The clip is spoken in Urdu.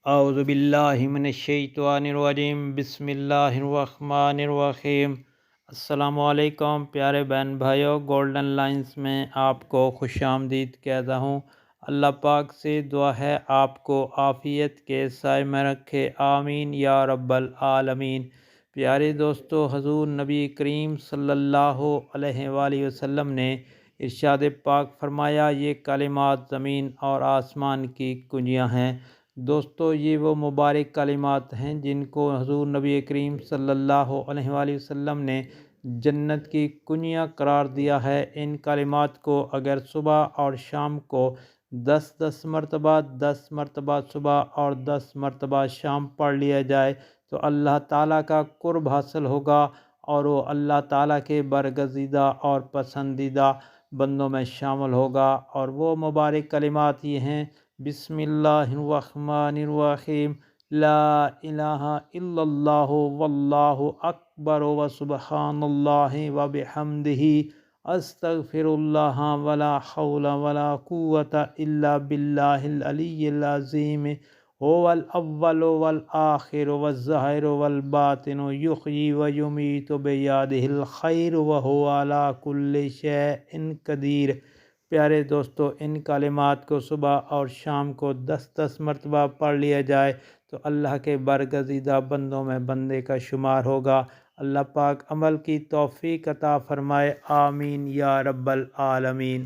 اعوذ باللہ من الشیطان الرجیم، بسم اللہ الرحمن الرحیم۔ السلام علیکم پیارے بہن بھائیوں، گولڈن لائنز میں آپ کو خوش آمدید کہتا ہوں۔ اللہ پاک سے دعا ہے آپ کو عافیت کے سائے میں رکھے، آمین یا رب العالمین۔ پیارے دوستو، حضور نبی کریم صلی اللہ علیہ وآلہ وسلم نے ارشاد پاک فرمایا، یہ کلمات زمین اور آسمان کی کنجیاں ہیں۔ دوستو، یہ وہ مبارک کلمات ہیں جن کو حضور نبی کریم صلی اللہ علیہ وآلہ وسلم نے جنت کی کنجیاں قرار دیا ہے۔ ان کلمات کو اگر صبح اور شام کو 10 مرتبہ، 10 مرتبہ صبح اور 10 مرتبہ شام پڑھ لیا جائے تو اللہ تعالیٰ کا قرب حاصل ہوگا اور وہ اللہ تعالیٰ کے برگزیدہ اور پسندیدہ بندوں میں شامل ہوگا۔ اور وہ مبارک کلمات یہ ہیں: بسم اللہ الرحمن الرحیم، لا الہ الا اللہ واللہ اکبر وسبحان اللہ وبحمدہ، استغفر اللہ ولا حول ولا قوۃ الا باللہ العلی العظیم، هو الاول والآخر والظاہر والباطن، یحیی ویمیت بیدہ الخیر وہو علی کل شیء قدیر۔ پیارے دوستو، ان کلمات کو صبح اور شام کو 10 مرتبہ پڑھ لیا جائے تو اللہ کے برگزیدہ بندوں میں بندے کا شمار ہوگا۔ اللہ پاک عمل کی توفیق عطا فرمائے، آمین یا رب العالمین۔